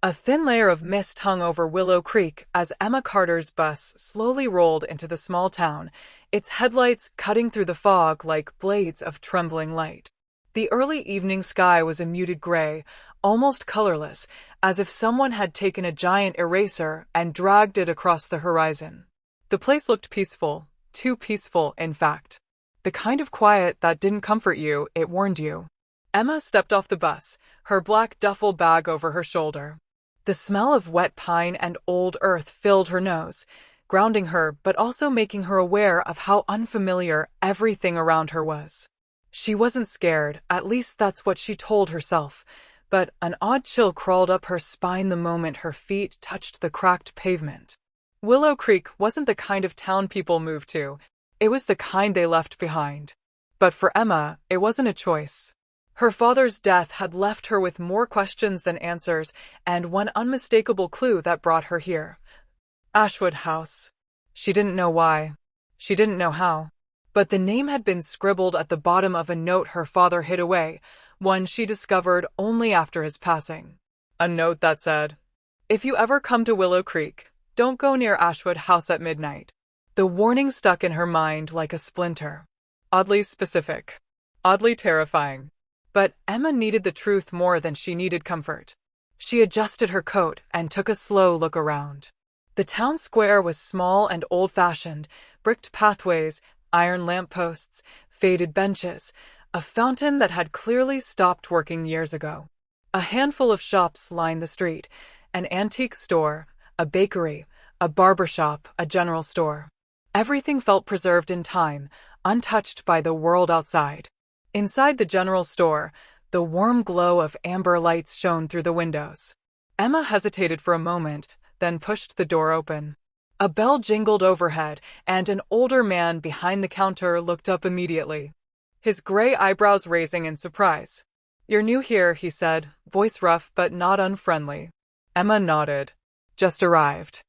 A thin layer of mist hung over Willow Creek as Emma Carter's bus slowly rolled into the small town, its headlights cutting through the fog like blades of trembling light. The early evening sky was a muted gray, almost colorless, as if someone had taken a giant eraser and dragged it across the horizon. The place looked peaceful, too peaceful, in fact. The kind of quiet that didn't comfort you, it warned you. Emma stepped off the bus, her black duffel bag over her shoulder. The smell of wet pine and old earth filled her nose, grounding her but also making her aware of how unfamiliar everything around her was. She wasn't scared, at least that's what she told herself, but an odd chill crawled up her spine the moment her feet touched the cracked pavement. Willow Creek wasn't the kind of town people moved to, it was the kind they left behind. But for Emma, it wasn't a choice. Her father's death had left her with more questions than answers, and one unmistakable clue that brought her here. Ashwood House. She didn't know why. She didn't know how. But the name had been scribbled at the bottom of a note her father hid away, one she discovered only after his passing. A note that said, "If you ever come to Willow Creek, don't go near Ashwood House at midnight." The warning stuck in her mind like a splinter. Oddly specific. Oddly terrifying. But Emma needed the truth more than she needed comfort. She adjusted her coat and took a slow look around. The town square was small and old-fashioned, bricked pathways, iron lampposts, faded benches, a fountain that had clearly stopped working years ago. A handful of shops lined the street, an antique store, a bakery, a barber shop, a general store. Everything felt preserved in time, untouched by the world outside. Inside the general store, the warm glow of amber lights shone through the windows. Emma hesitated for a moment, then pushed the door open. A bell jingled overhead, and an older man behind the counter looked up immediately, his gray eyebrows raising in surprise. "You're new here," he said, voice rough but not unfriendly. Emma nodded. "Just arrived.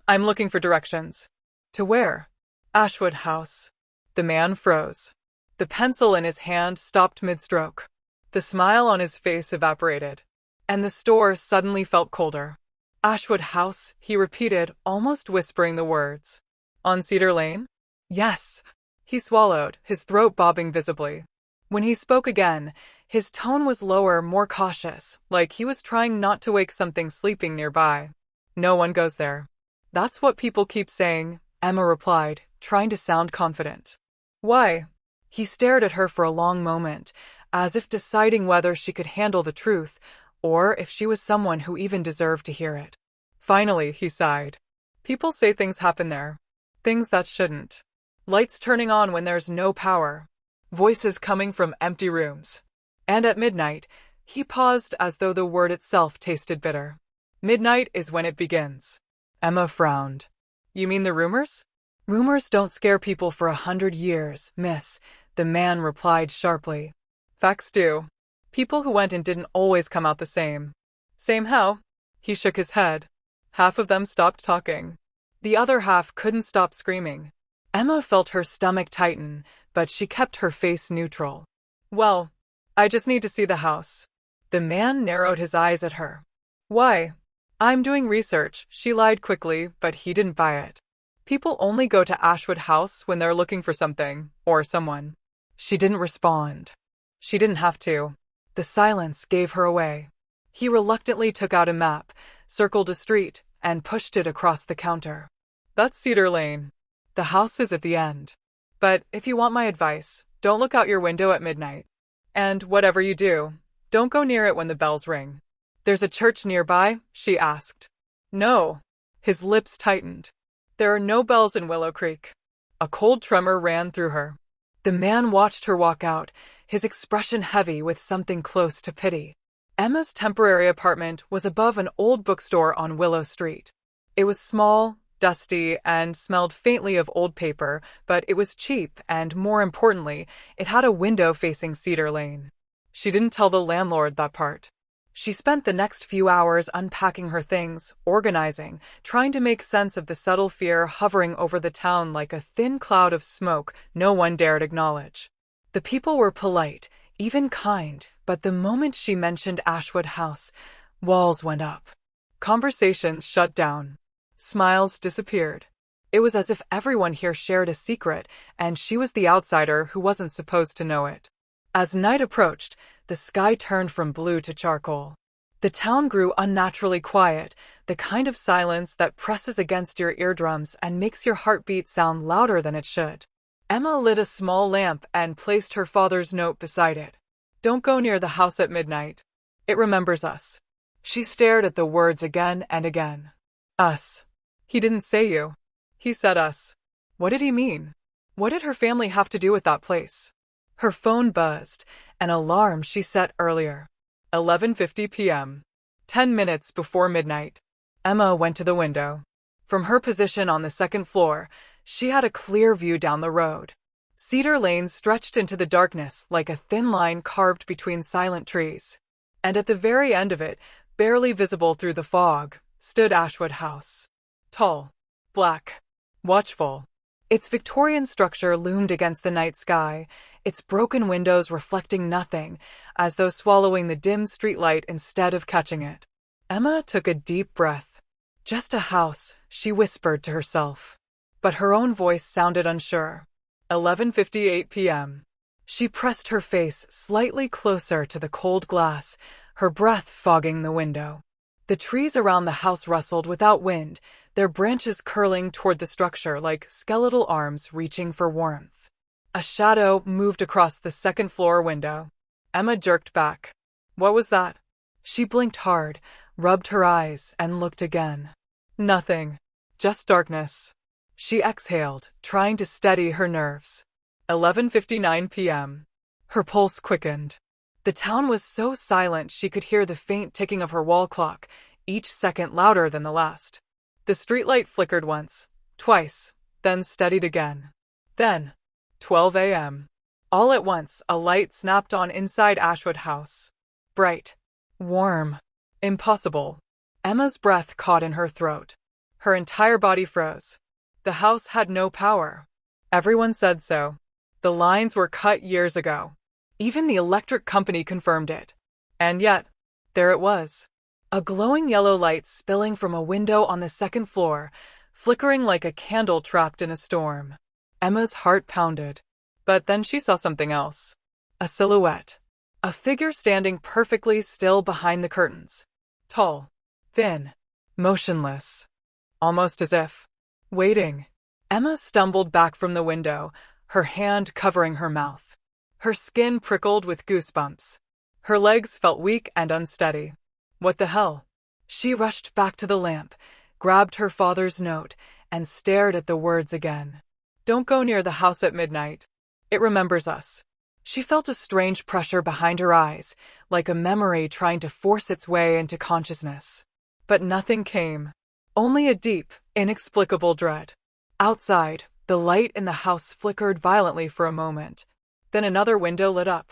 I'm looking for directions." "To where?" "Ashwood House." The man froze. The pencil in his hand stopped mid-stroke. The smile on his face evaporated. And the store suddenly felt colder. "Ashwood House," he repeated, almost whispering the words. "On Cedar Lane?" "Yes." He swallowed, his throat bobbing visibly. When he spoke again, his tone was lower, more cautious, like he was trying not to wake something sleeping nearby. "No one goes there." "That's what people keep saying," Emma replied, trying to sound confident. "Why?" He stared at her for a long moment, as if deciding whether she could handle the truth, or if she was someone who even deserved to hear it. Finally, he sighed. "People say things happen there. Things that shouldn't. Lights turning on when there's no power. Voices coming from empty rooms. And at midnight," he paused as though the word itself tasted bitter. "Midnight is when it begins." Emma frowned. "You mean the rumors?" "Rumors don't scare people for 100 years, miss," the man replied sharply. "Facts do. People who went and didn't always come out the same." "Same how?" He shook his head. "Half of them stopped talking. The other half couldn't stop screaming." Emma felt her stomach tighten, but she kept her face neutral. "Well, I just need to see the house." The man narrowed his eyes at her. "Why?" "I'm doing research," she lied quickly, but he didn't buy it. "People only go to Ashwood House when they're looking for something, or someone." She didn't respond. She didn't have to. The silence gave her away. He reluctantly took out a map, circled a street, and pushed it across the counter. "That's Cedar Lane. The house is at the end. But if you want my advice, don't look out your window at midnight. And whatever you do, don't go near it when the bells ring." "There's a church nearby?" she asked. "No." His lips tightened. "There are no bells in Willow Creek." A cold tremor ran through her. The man watched her walk out, his expression heavy with something close to pity. Emma's temporary apartment was above an old bookstore on Willow Street. It was small, dusty, and smelled faintly of old paper, but it was cheap, and more importantly, it had a window facing Cedar Lane. She didn't tell the landlord that part. She spent the next few hours unpacking her things, organizing, trying to make sense of the subtle fear hovering over the town like a thin cloud of smoke no one dared acknowledge. The people were polite, even kind, but the moment she mentioned Ashwood House, walls went up. Conversations shut down. Smiles disappeared. It was as if everyone here shared a secret, and she was the outsider who wasn't supposed to know it. As night approached, the sky turned from blue to charcoal. The town grew unnaturally quiet, the kind of silence that presses against your eardrums and makes your heartbeat sound louder than it should. Emma lit a small lamp and placed her father's note beside it. "Don't go near the house at midnight. It remembers us." She stared at the words again and again. Us. He didn't say you. He said us. What did he mean? What did her family have to do with that place? Her phone buzzed, an alarm she set earlier. 11:50 p.m. 10 minutes before midnight. Emma went to the window. From her position on the second floor, she had a clear view down the road. Cedar Lane stretched into the darkness like a thin line carved between silent trees. And at the very end of it, barely visible through the fog, stood Ashwood House. Tall, black, watchful. Its Victorian structure loomed against the night sky, its broken windows reflecting nothing, as though swallowing the dim streetlight instead of catching it. Emma took a deep breath. Just a house, she whispered to herself. But her own voice sounded unsure. 11:58 p.m. She pressed her face slightly closer to the cold glass, her breath fogging the window. The trees around the house rustled without wind, their branches curling toward the structure like skeletal arms reaching for warmth. A shadow moved across the second-floor window. Emma jerked back. What was that? She blinked hard, rubbed her eyes, and looked again. Nothing. Just darkness. She exhaled, trying to steady her nerves. 11:59 p.m. Her pulse quickened. The town was so silent she could hear the faint ticking of her wall clock, each second louder than the last. The streetlight flickered once, twice, then steadied again. Then, 12 a.m. All at once, a light snapped on inside Ashwood House. Bright. Warm. Impossible. Emma's breath caught in her throat. Her entire body froze. The house had no power. Everyone said so. The lines were cut years ago. Even the electric company confirmed it. And yet, there it was. A glowing yellow light spilling from a window on the second floor, flickering like a candle trapped in a storm. Emma's heart pounded. But then she saw something else. A silhouette. A figure standing perfectly still behind the curtains. Tall. Thin. Motionless. Almost as if waiting. Emma stumbled back from the window, her hand covering her mouth. Her skin prickled with goosebumps. Her legs felt weak and unsteady. What the hell? She rushed back to the lamp, grabbed her father's note, and stared at the words again. Don't go near the house at midnight. It remembers us. She felt a strange pressure behind her eyes, like a memory trying to force its way into consciousness. But nothing came. Only a deep, inexplicable dread. Outside, the light in the house flickered violently for a moment. Then another window lit up.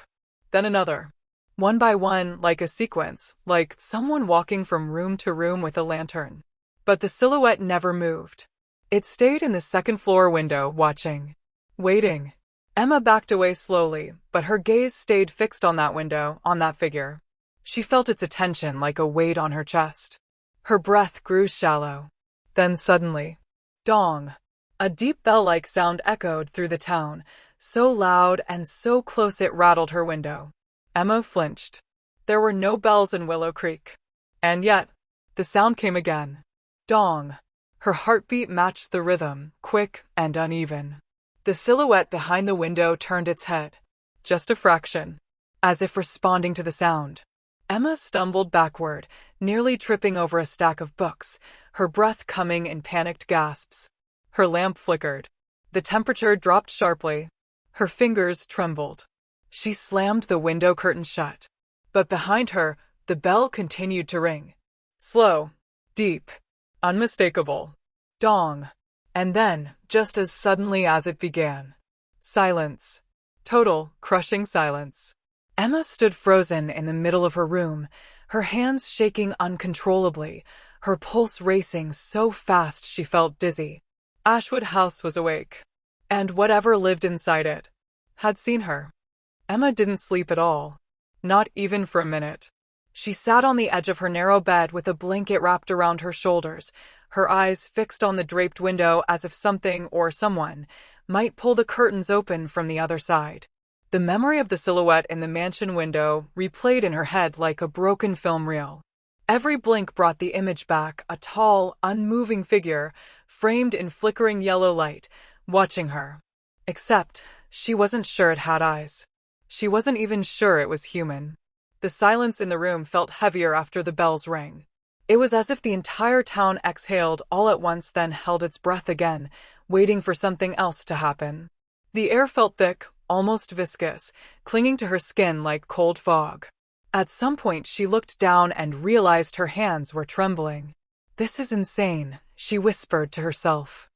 Then another. One by one, like a sequence, like someone walking from room to room with a lantern. But the silhouette never moved. It stayed in the second-floor window, watching. Waiting. Emma backed away slowly, but her gaze stayed fixed on that window, on that figure. She felt its attention like a weight on her chest. Her breath grew shallow. Then suddenly, dong! A deep bell-like sound echoed through the town, so loud and so close it rattled her window. Emma flinched. There were no bells in Willow Creek. And yet, the sound came again. Dong! Her heartbeat matched the rhythm, quick and uneven. The silhouette behind the window turned its head. Just a fraction. As if responding to the sound. Emma stumbled backward, nearly tripping over a stack of books, her breath coming in panicked gasps. Her lamp flickered. The temperature dropped sharply. Her fingers trembled. She slammed the window curtain shut. But behind her, the bell continued to ring. Slow. Deep. Unmistakable. Dong. And then, just as suddenly as it began. Silence. Total, crushing silence. Emma stood frozen in the middle of her room, her hands shaking uncontrollably, her pulse racing so fast she felt dizzy. Ashwood House was awake. And whatever lived inside it had seen her. Emma didn't sleep at all. Not even for a minute. She sat on the edge of her narrow bed with a blanket wrapped around her shoulders, her eyes fixed on the draped window as if something or someone might pull the curtains open from the other side. The memory of the silhouette in the mansion window replayed in her head like a broken film reel. Every blink brought the image back, a tall, unmoving figure, framed in flickering yellow light, watching her. Except, she wasn't sure it had eyes. She wasn't even sure it was human. The silence in the room felt heavier after the bells rang. It was as if the entire town exhaled all at once, then held its breath again, waiting for something else to happen. The air felt thick, almost viscous, clinging to her skin like cold fog. At some point she looked down and realized her hands were trembling. "This is insane," she whispered to herself.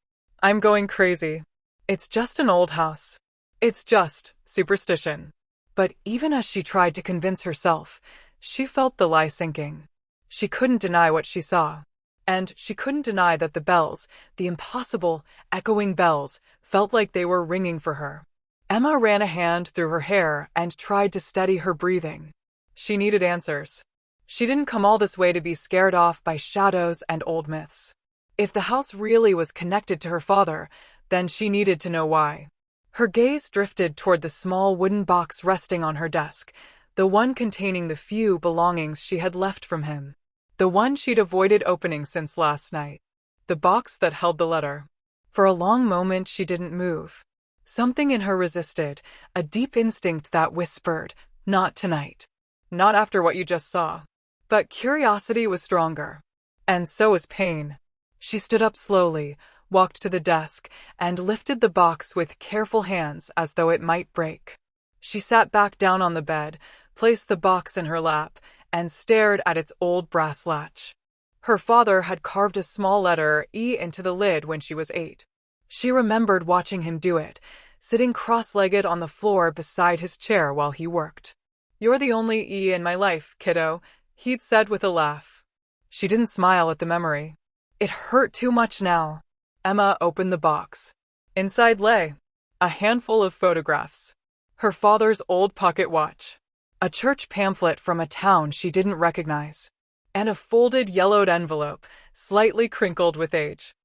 "I'm going crazy. It's just an old house. It's just superstition." But even as she tried to convince herself, she felt the lie sinking. She couldn't deny what she saw. And she couldn't deny that the bells, the impossible, echoing bells, felt like they were ringing for her. Emma ran a hand through her hair and tried to steady her breathing. She needed answers. She didn't come all this way to be scared off by shadows and old myths. If the house really was connected to her father, then she needed to know why. Her gaze drifted toward the small wooden box resting on her desk, the one containing the few belongings she had left from him. The one she'd avoided opening since last night. The box that held the letter. For a long moment she didn't move. Something in her resisted, a deep instinct that whispered, "Not tonight. Not after what you just saw." But curiosity was stronger. And so was pain. She stood up slowly, walked to the desk, and lifted the box with careful hands as though it might break. She sat back down on the bed, placed the box in her lap, and stared at its old brass latch. Her father had carved a small letter E into the lid when she was 8. She remembered watching him do it, sitting cross-legged on the floor beside his chair while he worked. "You're the only E in my life, kiddo," he'd said with a laugh. She didn't smile at the memory. It hurt too much now. Emma opened the box. Inside lay a handful of photographs. Her father's old pocket watch. A church pamphlet from a town she didn't recognize. And a folded yellowed envelope, slightly crinkled with age.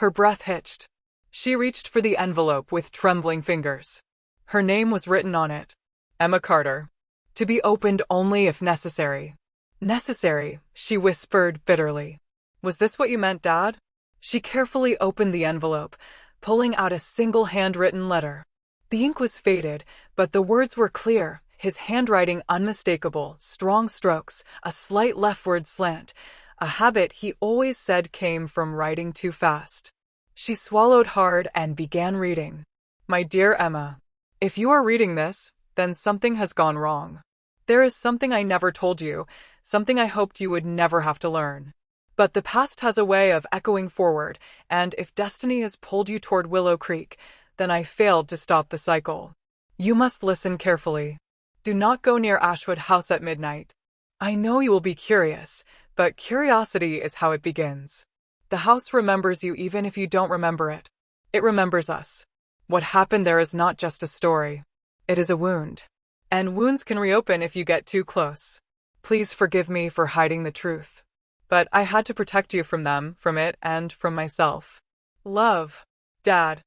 Her breath hitched. She reached for the envelope with trembling fingers. Her name was written on it. Emma Carter. To be opened only if necessary. Necessary, she whispered bitterly. "Was this what you meant, Dad?" She carefully opened the envelope, pulling out a single handwritten letter. The ink was faded, but the words were clear, his handwriting unmistakable, strong strokes, a slight leftward slant, a habit he always said came from writing too fast. She swallowed hard and began reading. "My dear Emma, if you are reading this, then something has gone wrong. There is something I never told you, something I hoped you would never have to learn. But the past has a way of echoing forward, and if destiny has pulled you toward Willow Creek, then I failed to stop the cycle. You must listen carefully. Do not go near Ashwood House at midnight. I know you will be curious, but curiosity is how it begins. The house remembers you even if you don't remember it. It remembers us. What happened there is not just a story. It is a wound. And wounds can reopen if you get too close. Please forgive me for hiding the truth. But I had to protect you from them, from it, and from myself. Love, Dad."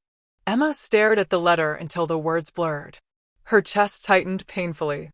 Emma stared at the letter until the words blurred. Her chest tightened painfully.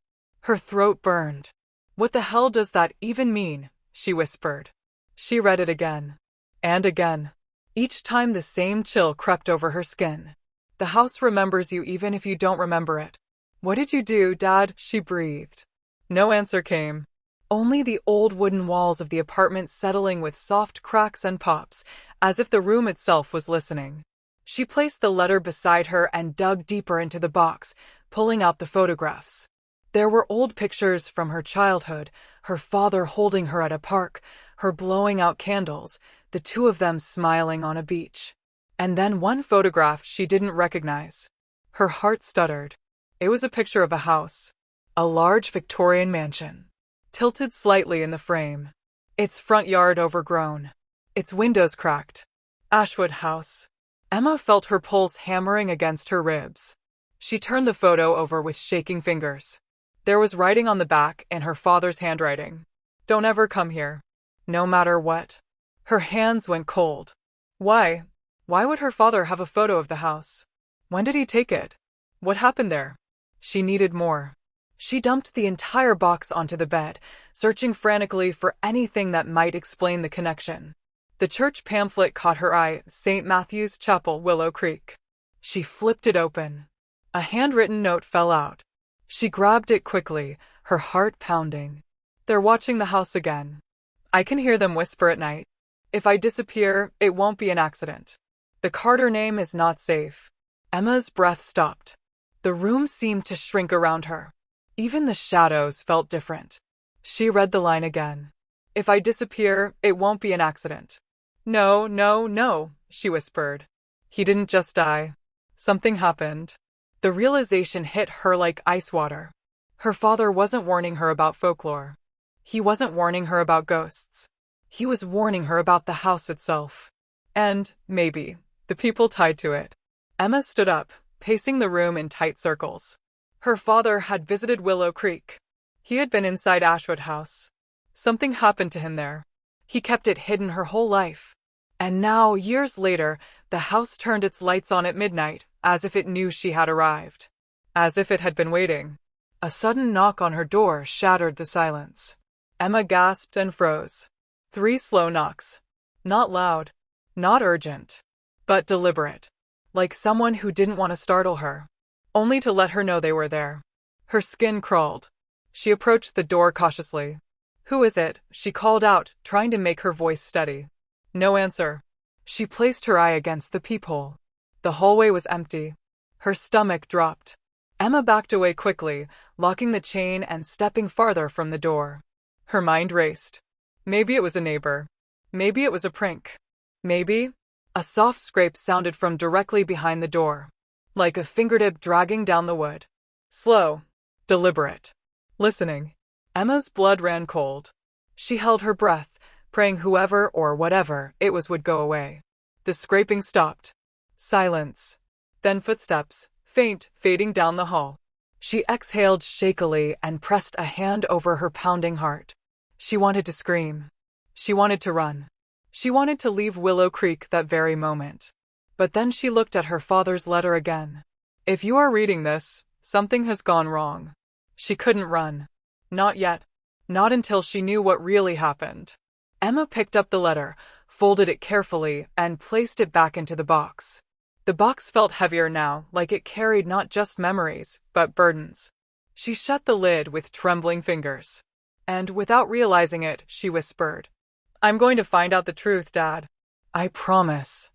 Her throat burned. "What the hell does that even mean?" she whispered. She read it again. And again. Each time the same chill crept over her skin. "The house remembers you even if you don't remember it." "What did you do, Dad?" she breathed. No answer came. Only the old wooden walls of the apartment settling with soft cracks and pops, as if the room itself was listening. She placed the letter beside her and dug deeper into the box, pulling out the photographs. There were old pictures from her childhood, her father holding her at a park, her blowing out candles, the two of them smiling on a beach. And then one photograph she didn't recognize. Her heart stuttered. It was a picture of a house. A large Victorian mansion. Tilted slightly in the frame. Its front yard overgrown. Its windows cracked. Ashwood House. Emma felt her pulse hammering against her ribs. She turned the photo over with shaking fingers. There was writing on the back in her father's handwriting. Don't ever come here. No matter what. Her hands went cold. Why? Why would her father have a photo of the house? When did he take it? What happened there? She needed more. She dumped the entire box onto the bed, searching frantically for anything that might explain the connection. The church pamphlet caught her eye, St. Matthew's Chapel, Willow Creek. She flipped it open. A handwritten note fell out. She grabbed it quickly, her heart pounding. They're watching the house again. I can hear them whisper at night. If I disappear, it won't be an accident. The Carter name is not safe. Emma's breath stopped. The room seemed to shrink around her. Even the shadows felt different. She read the line again. If I disappear, it won't be an accident. No, no, no, she whispered. He didn't just die. Something happened. The realization hit her like ice water. Her father wasn't warning her about folklore. He wasn't warning her about ghosts. He was warning her about the house itself. And, maybe, the people tied to it. Emma stood up, pacing the room in tight circles. Her father had visited Willow Creek. He had been inside Ashwood House. Something happened to him there. He kept it hidden her whole life. And now, years later, the house turned its lights on at midnight, as if it knew she had arrived. As if it had been waiting. A sudden knock on her door shattered the silence. Emma gasped and froze. 3 slow knocks. Not loud. Not urgent. But deliberate. Like someone who didn't want to startle her. Only to let her know they were there. Her skin crawled. She approached the door cautiously. Who is it? She called out, trying to make her voice steady. No answer. She placed her eye against the peephole. The hallway was empty. Her stomach dropped. Emma backed away quickly, locking the chain and stepping farther from the door. Her mind raced. Maybe it was a neighbor. Maybe it was a prank. Maybe... A soft scrape sounded from directly behind the door. Like a fingertip dragging down the wood. Slow. Deliberate. Listening. Emma's blood ran cold. She held her breath, praying whoever or whatever it was would go away. The scraping stopped. Silence. Then footsteps, faint, fading down the hall. She exhaled shakily and pressed a hand over her pounding heart. She wanted to scream. She wanted to run. She wanted to leave Willow Creek that very moment. But then she looked at her father's letter again. If you are reading this, something has gone wrong. She couldn't run. Not yet. Not until she knew what really happened. Emma picked up the letter, folded it carefully, and placed it back into the box. The box felt heavier now, like it carried not just memories, but burdens. She shut the lid with trembling fingers. And without realizing it, she whispered, I'm going to find out the truth, Dad. I promise.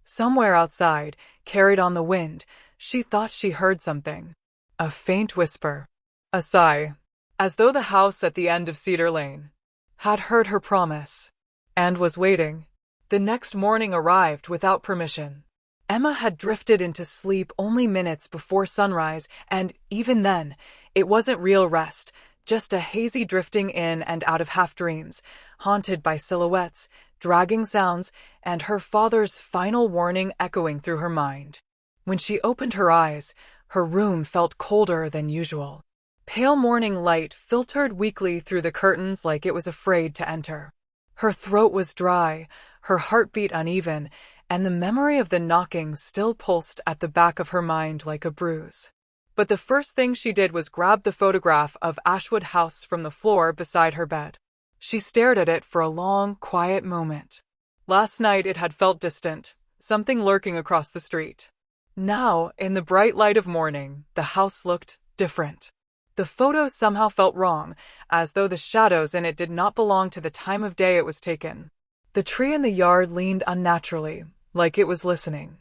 Somewhere outside, carried on the wind, she thought she heard something. A faint whisper. A sigh. As though the house at the end of Cedar Lane had heard her promise. And was waiting. The next morning arrived without permission. Emma had drifted into sleep only minutes before sunrise, and even then, it wasn't real rest, just a hazy drifting in and out of half-dreams, haunted by silhouettes, dragging sounds, and her father's final warning echoing through her mind. When she opened her eyes, her room felt colder than usual. Pale morning light filtered weakly through the curtains like it was afraid to enter. Her throat was dry, her heartbeat uneven, and the memory of the knocking still pulsed at the back of her mind like a bruise. But the first thing she did was grab the photograph of Ashwood House from the floor beside her bed. She stared at it for a long, quiet moment. Last night it had felt distant, something lurking across the street. Now, in the bright light of morning, the house looked different. The photo somehow felt wrong, as though the shadows in it did not belong to the time of day it was taken. The tree in the yard leaned unnaturally, like it was listening.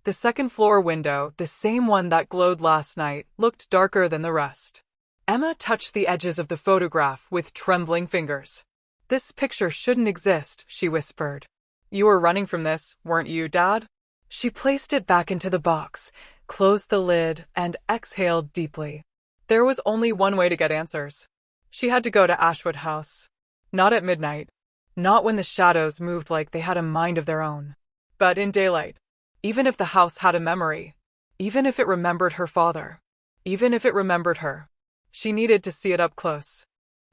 The second-floor window, the same one that glowed last night, looked darker than the rest. Emma touched the edges of the photograph with trembling fingers. This picture shouldn't exist, she whispered. You were running from this, weren't you, Dad? She placed it back into the box, closed the lid, and exhaled deeply. There was only one way to get answers. She had to go to Ashwood House. Not at midnight. Not when the shadows moved like they had a mind of their own. But in daylight. Even if the house had a memory. Even if it remembered her father. Even if it remembered her. She needed to see it up close.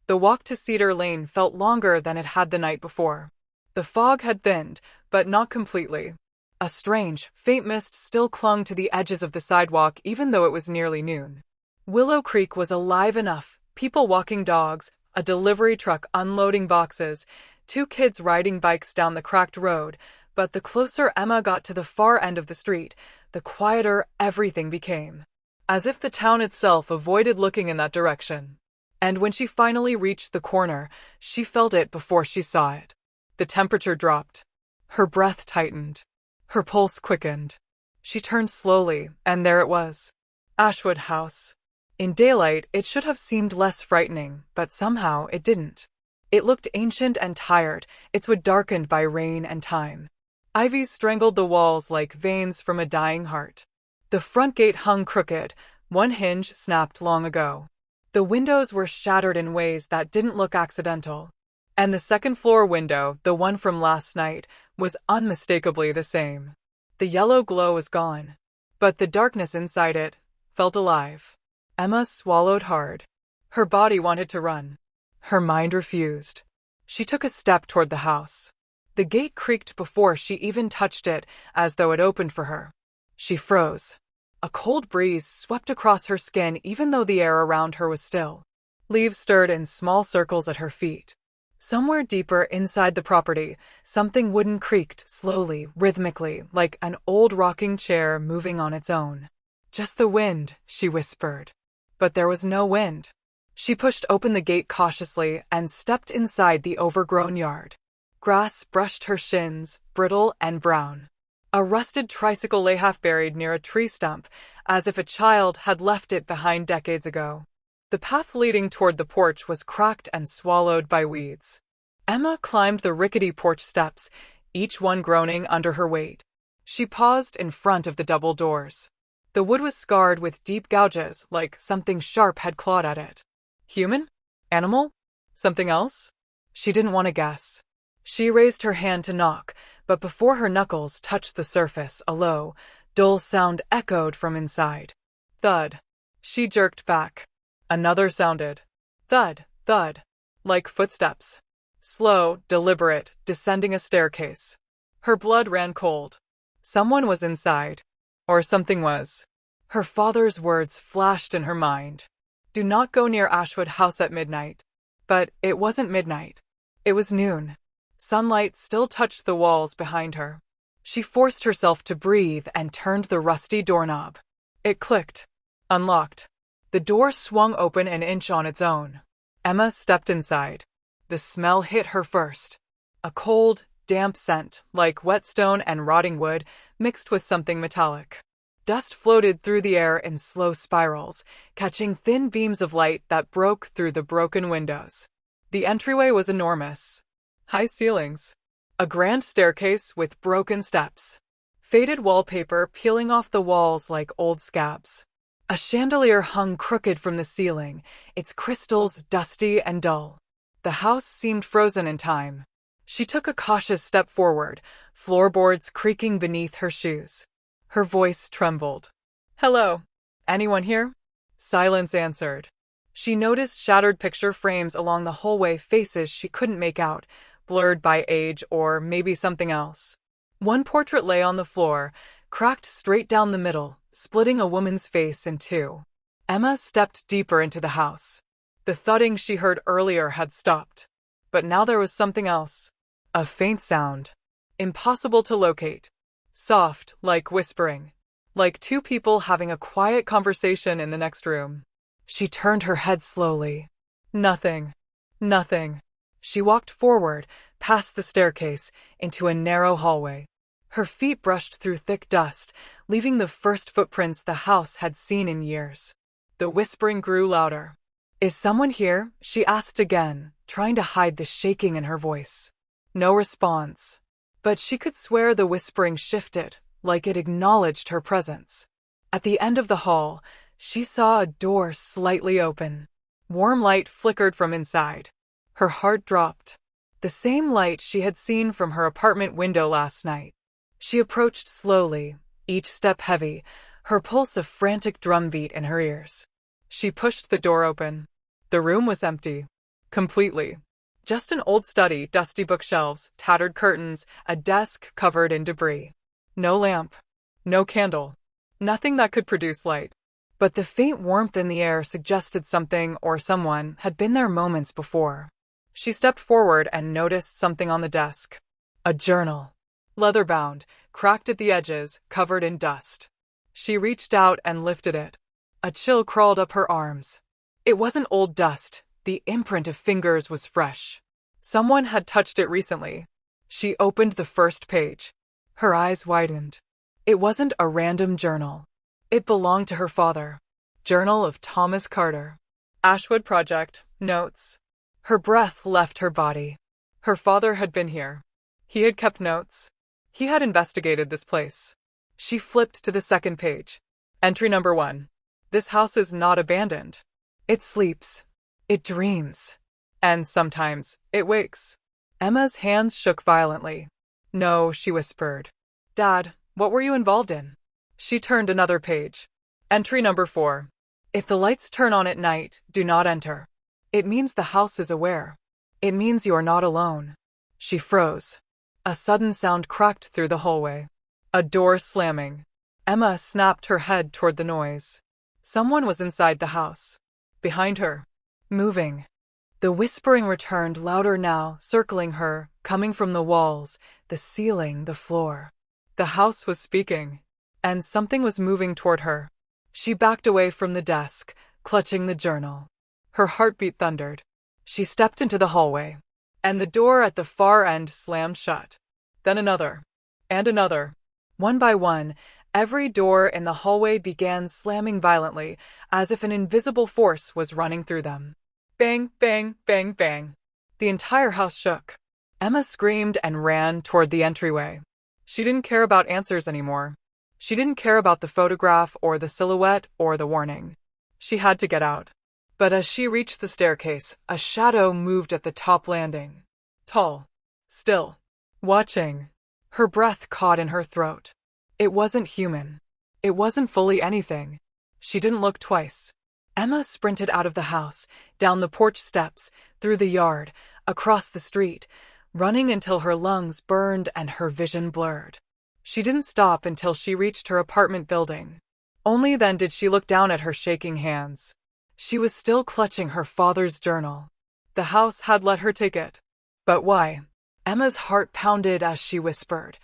The walk to Cedar Lane felt longer than it had the night before. The fog had thinned, but not completely. A strange, faint mist still clung to the edges of the sidewalk even though it was nearly noon. Willow Creek was alive enough, people walking dogs, a delivery truck unloading boxes, two kids riding bikes down the cracked road, but the closer Emma got to the far end of the street, the quieter everything became. As if the town itself avoided looking in that direction. And when she finally reached the corner, she felt it before she saw it. The temperature dropped. Her breath tightened. Her pulse quickened. She turned slowly, and there it was. Ashwood House. In daylight, it should have seemed less frightening, but somehow it didn't. It looked ancient and tired, its wood darkened by rain and time. Ivy strangled the walls like veins from a dying heart. The front gate hung crooked, one hinge snapped long ago. The windows were shattered in ways that didn't look accidental. And the second-floor window, the one from last night, was unmistakably the same. The yellow glow was gone, but the darkness inside it felt alive. Emma swallowed hard. Her body wanted to run. Her mind refused. She took a step toward the house. The gate creaked before she even touched it, as though it opened for her. She froze. A cold breeze swept across her skin even though the air around her was still. Leaves stirred in small circles at her feet. Somewhere deeper inside the property, something wooden creaked slowly, rhythmically, like an old rocking chair moving on its own. "Just the wind," she whispered. But there was no wind. She pushed open the gate cautiously and stepped inside the overgrown yard. Grass brushed her shins, brittle and brown. A rusted tricycle lay half-buried near a tree stump, as if a child had left it behind decades ago. The path leading toward the porch was cracked and swallowed by weeds. Emma climbed the rickety porch steps, each one groaning under her weight. She paused in front of the double doors. The wood was scarred with deep gouges, like something sharp had clawed at it. Human? Animal? Something else? She didn't want to guess. She raised her hand to knock, but before her knuckles touched the surface, a low, dull sound echoed from inside. Thud. She jerked back. Another sounded. Thud, thud. Like footsteps. Slow, deliberate, descending a staircase. Her blood ran cold. Someone was inside. Or something was. Her father's words flashed in her mind. Do not go near Ashwood House at midnight. But it wasn't midnight. It was noon. Sunlight still touched the walls behind her. She forced herself to breathe and turned the rusty doorknob. It clicked. Unlocked. The door swung open an inch on its own. Emma stepped inside. The smell hit her first. A cold, damp scent, like whetstone and rotting wood, mixed with something metallic. Dust floated through the air in slow spirals, catching thin beams of light that broke through the broken windows. The entryway was enormous. High ceilings. A grand staircase with broken steps. Faded wallpaper peeling off the walls like old scabs. A chandelier hung crooked from the ceiling, its crystals dusty and dull. The house seemed frozen in time. She took a cautious step forward, floorboards creaking beneath her shoes. Her voice trembled. "Hello. Anyone here?" Silence answered. She noticed shattered picture frames along the hallway, faces she couldn't make out, blurred by age or maybe something else. One portrait lay on the floor, cracked straight down the middle, splitting a woman's face in two. Emma stepped deeper into the house. The thudding she heard earlier had stopped. But now there was something else. A faint sound. Impossible to locate. Soft, like whispering. Like two people having a quiet conversation in the next room. She turned her head slowly. Nothing. Nothing. She walked forward, past the staircase, into a narrow hallway. Her feet brushed through thick dust, leaving the first footprints the house had seen in years. The whispering grew louder. "Is someone here?" she asked again, trying to hide the shaking in her voice. No response. But she could swear the whispering shifted, like it acknowledged her presence. At the end of the hall, she saw a door slightly open. Warm light flickered from inside. Her heart dropped. The same light she had seen from her apartment window last night. She approached slowly, each step heavy, her pulse a frantic drumbeat in her ears. She pushed the door open. The room was empty. Completely. Just an old study, dusty bookshelves, tattered curtains, a desk covered in debris. No lamp. No candle. Nothing that could produce light. But the faint warmth in the air suggested something or someone had been there moments before. She stepped forward and noticed something on the desk. A journal. Leather-bound, cracked at the edges, covered in dust. She reached out and lifted it. A chill crawled up her arms. It wasn't old dust. The imprint of fingers was fresh. Someone had touched it recently. She opened the first page. Her eyes widened. It wasn't a random journal. It belonged to her father. Journal of Thomas Carter. Ashwood Project. Notes. Her breath left her body. Her father had been here. He had kept notes. He had investigated this place. She flipped to the second page. Entry number 1. This house is not abandoned. It sleeps. It dreams. And sometimes it wakes. Emma's hands shook violently. No, she whispered. Dad, what were you involved in? She turned another page. Entry number 4. If the lights turn on at night, do not enter. It means the house is aware. It means you are not alone. She froze. A sudden sound cracked through the hallway. A door slamming. Emma snapped her head toward the noise. Someone was inside the house. Behind her. Moving. The whispering returned louder now, circling her, coming from the walls, the ceiling, the floor. The house was speaking. And something was moving toward her. She backed away from the desk, clutching the journal. Her heartbeat thundered. She stepped into the hallway. And the door at the far end slammed shut. Then another. And another. One by one, every door in the hallway began slamming violently, as if an invisible force was running through them. Bang, bang, bang, bang. The entire house shook. Emma screamed and ran toward the entryway. She didn't care about answers anymore. She didn't care about the photograph or the silhouette or the warning. She had to get out. But as she reached the staircase, a shadow moved at the top landing. Tall. Still. Watching. Her breath caught in her throat. It wasn't human. It wasn't fully anything. She didn't look twice. Emma sprinted out of the house, down the porch steps, through the yard, across the street, running until her lungs burned and her vision blurred. She didn't stop until she reached her apartment building. Only then did she look down at her shaking hands. She was still clutching her father's journal. The house had let her take it. But why? Emma's heart pounded as she whispered,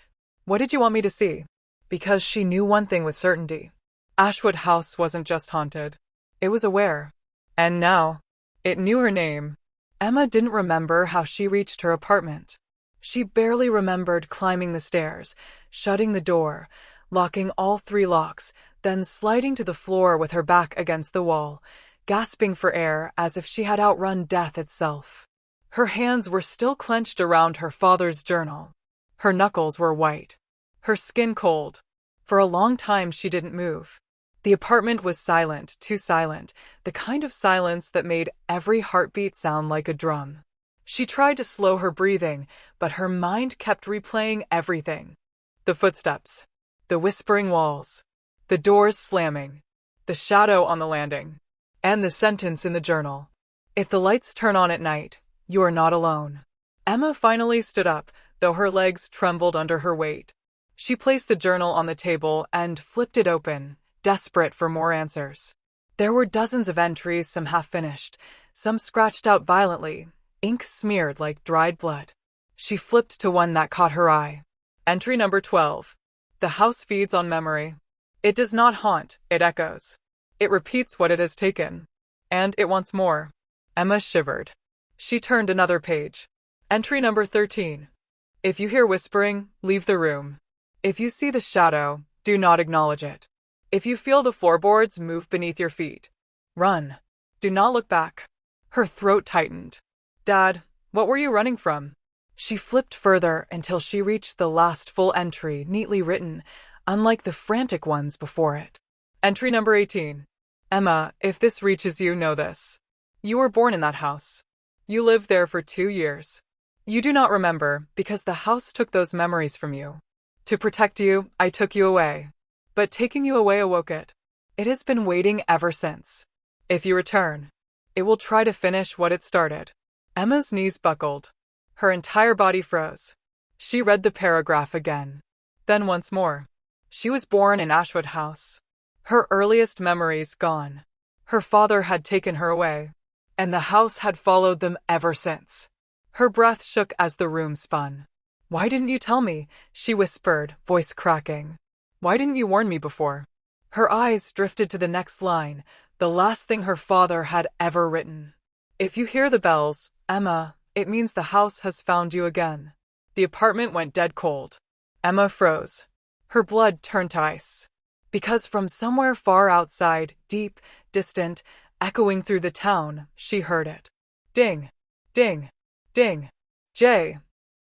"What did you want me to see?" Because she knew one thing with certainty. Ashwood House wasn't just haunted. It was aware. And now, it knew her name. Emma didn't remember how she reached her apartment. She barely remembered climbing the stairs, shutting the door, locking all 3 locks, then sliding to the floor with her back against the wall, gasping for air as if she had outrun death itself. Her hands were still clenched around her father's journal. Her knuckles were white. Her skin cold. For a long time she didn't move. The apartment was silent, too silent, the kind of silence that made every heartbeat sound like a drum. She tried to slow her breathing, but her mind kept replaying everything. The footsteps. The whispering walls. The doors slamming. The shadow on the landing. And the sentence in the journal. If the lights turn on at night, you are not alone. Emma finally stood up, though her legs trembled under her weight. She placed the journal on the table and flipped it open, desperate for more answers. There were dozens of entries, some half-finished, some scratched out violently, ink smeared like dried blood. She flipped to one that caught her eye. Entry number 12. The house feeds on memory. It does not haunt, it echoes. It repeats what it has taken. And it wants more. Emma shivered. She turned another page. Entry number 13. If you hear whispering, leave the room. If you see the shadow, do not acknowledge it. If you feel the floorboards move beneath your feet, run. Do not look back. Her throat tightened. Dad, what were you running from? She flipped further until she reached the last full entry, neatly written, unlike the frantic ones before it. Entry number 18. Emma, if this reaches you, know this. You were born in that house. You lived there for 2 years. You do not remember, because the house took those memories from you. To protect you, I took you away. But taking you away awoke it. It has been waiting ever since. If you return, it will try to finish what it started. Emma's knees buckled. Her entire body froze. She read the paragraph again. Then once more. She was born in Ashwood House. Her earliest memories gone. Her father had taken her away, and the house had followed them ever since. Her breath shook as the room spun. "Why didn't you tell me?" she whispered, voice cracking. "Why didn't you warn me before?" Her eyes drifted to the next line, the last thing her father had ever written. "If you hear the bells, Emma, it means the house has found you again." The apartment went dead cold. Emma froze. Her blood turned to ice. Because from somewhere far outside, deep, distant, echoing through the town, she heard it. Ding! Ding! Ding! Jay!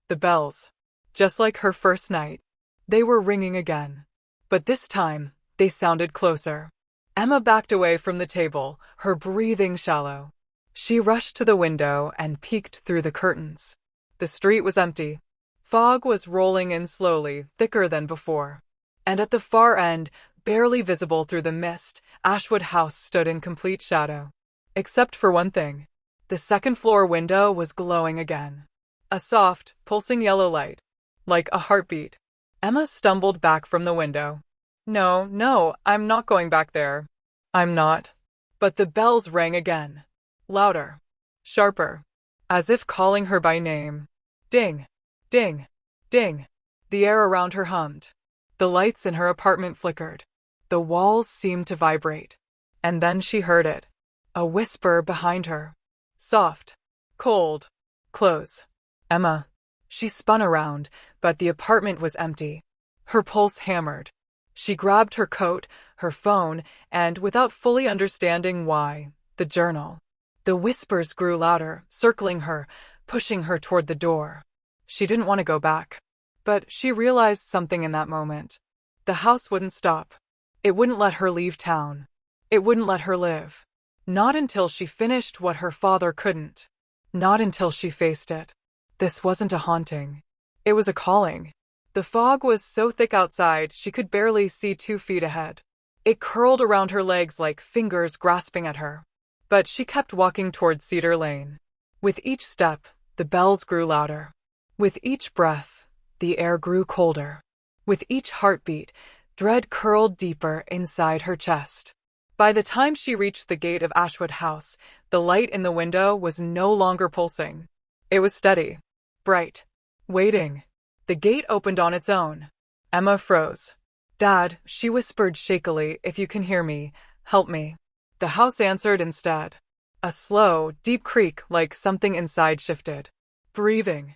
The bells. Just like her first night. They were ringing again. But this time, they sounded closer. Emma backed away from the table, her breathing shallow. She rushed to the window and peeked through the curtains. The street was empty. Fog was rolling in slowly, thicker than before. And at the far end, barely visible through the mist, Ashwood House stood in complete shadow. Except for one thing. The second-floor window was glowing again. A soft, pulsing yellow light. Like a heartbeat. Emma stumbled back from the window. No, I'm not going back there. I'm not. But the bells rang again. Louder. Sharper. As if calling her by name. Ding. Ding. Ding. The air around her hummed. The lights in her apartment flickered. The walls seemed to vibrate. And then she heard it. A whisper behind her. Soft. Cold. Close. Emma. She spun around, but the apartment was empty. Her pulse hammered. She grabbed her coat, her phone, and, without fully understanding why, the journal. The whispers grew louder, circling her, pushing her toward the door. She didn't want to go back. But she realized something in that moment. The house wouldn't stop. It wouldn't let her leave town. It wouldn't let her live. Not until she finished what her father couldn't. Not until she faced it. This wasn't a haunting. It was a calling. The fog was so thick outside she could barely see 2 feet ahead. It curled around her legs like fingers grasping at her. But she kept walking toward Cedar Lane. With each step, the bells grew louder. With each breath, the air grew colder. With each heartbeat, dread curled deeper inside her chest. By the time she reached the gate of Ashwood House, the light in the window was no longer pulsing. It was steady, bright, waiting. The gate opened on its own. Emma froze. "Dad," she whispered shakily, "if you can hear me, help me." The house answered instead. A slow, deep creak like something inside shifted. Breathing.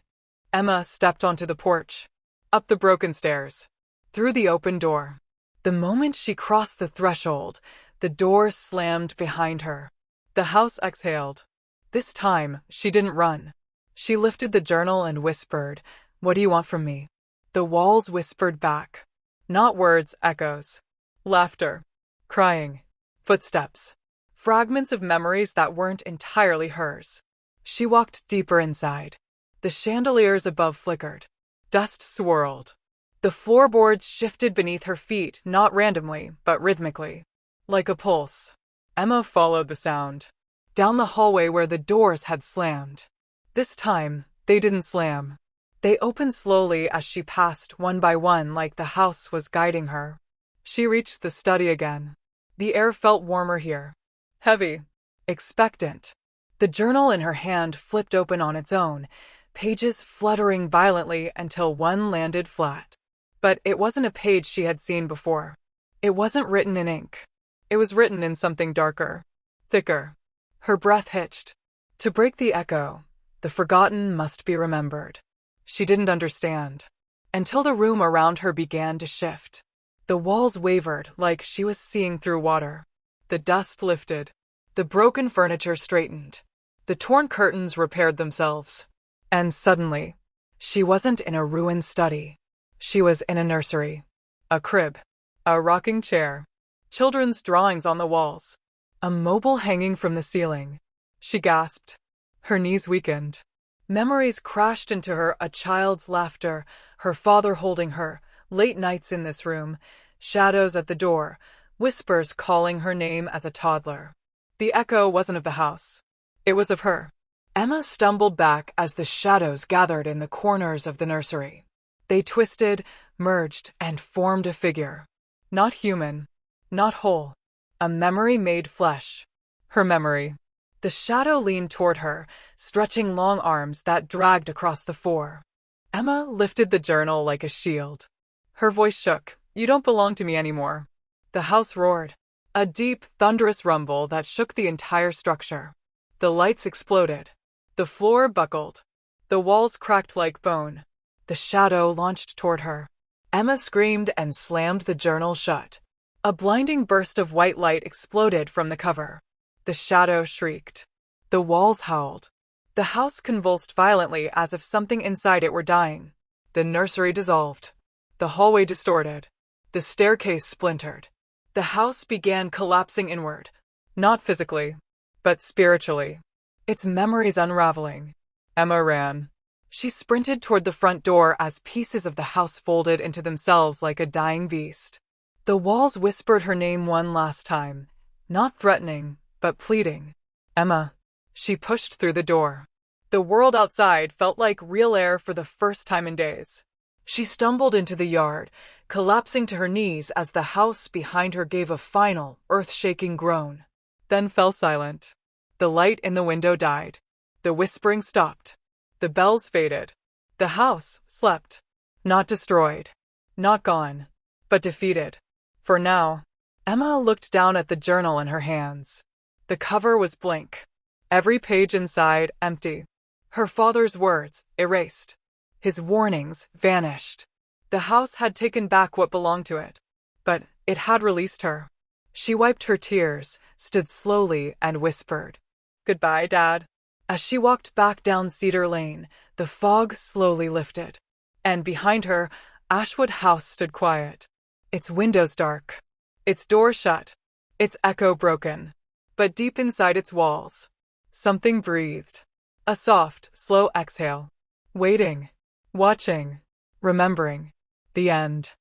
Emma stepped onto the porch. Up the broken stairs. Through the open door. The moment she crossed the threshold, the door slammed behind her. The house exhaled. This time, she didn't run. She lifted the journal and whispered, "What do you want from me?" The walls whispered back. Not words, echoes. Laughter. Crying. Footsteps. Fragments of memories that weren't entirely hers. She walked deeper inside. The chandeliers above flickered. Dust swirled. The floorboards shifted beneath her feet, not randomly, but rhythmically. Like a pulse. Emma followed the sound. Down the hallway where the doors had slammed. This time, they didn't slam. They opened slowly as she passed one by one like the house was guiding her. She reached the study again. The air felt warmer here. Heavy. Expectant. The journal in her hand flipped open on its own, pages fluttering violently until one landed flat. But it wasn't a page she had seen before. It wasn't written in ink. It was written in something darker. Thicker. Her breath hitched. To break the echo, the forgotten must be remembered. She didn't understand. Until the room around her began to shift. The walls wavered like she was seeing through water. The dust lifted. The broken furniture straightened. The torn curtains repaired themselves. And suddenly, she wasn't in a ruined study. She was in a nursery. A crib. A rocking chair. Children's drawings on the walls. A mobile hanging from the ceiling. She gasped. Her knees weakened. Memories crashed into her, a child's laughter, her father holding her, late nights in this room, shadows at the door, whispers calling her name as a toddler. The echo wasn't of the house. It was of her. Emma stumbled back as the shadows gathered in the corners of the nursery. They twisted, merged, and formed a figure. Not human, not whole. A memory made flesh. Her memory. The shadow leaned toward her, stretching long arms that dragged across the floor. Emma lifted the journal like a shield. Her voice shook. You don't belong to me anymore. The house roared. A deep, thunderous rumble that shook the entire structure. The lights exploded. The floor buckled. The walls cracked like bone. The shadow launched toward her. Emma screamed and slammed the journal shut. A blinding burst of white light exploded from the cover. The shadow shrieked. The walls howled. The house convulsed violently as if something inside it were dying. The nursery dissolved. The hallway distorted. The staircase splintered. The house began collapsing inward. Not physically, but spiritually. Its memories unraveling. Emma ran. She sprinted toward the front door as pieces of the house folded into themselves like a dying beast. The walls whispered her name one last time, not threatening, but pleading. Emma. She pushed through the door. The world outside felt like real air for the first time in days. She stumbled into the yard, collapsing to her knees as the house behind her gave a final, earth-shaking groan, then fell silent. The light in the window died. The whispering stopped. The bells faded. The house slept. Not destroyed. Not gone. But defeated. For now. Emma looked down at the journal in her hands. The cover was blank. Every page inside empty. Her father's words erased. His warnings vanished. The house had taken back what belonged to it. But it had released her. She wiped her tears, stood slowly, and whispered, "Goodbye, Dad." As she walked back down Cedar Lane, the fog slowly lifted. And behind her, Ashwood House stood quiet. Its windows dark. Its door shut. Its echo broken. But deep inside its walls, something breathed. A soft, slow exhale. Waiting. Watching. Remembering. The end.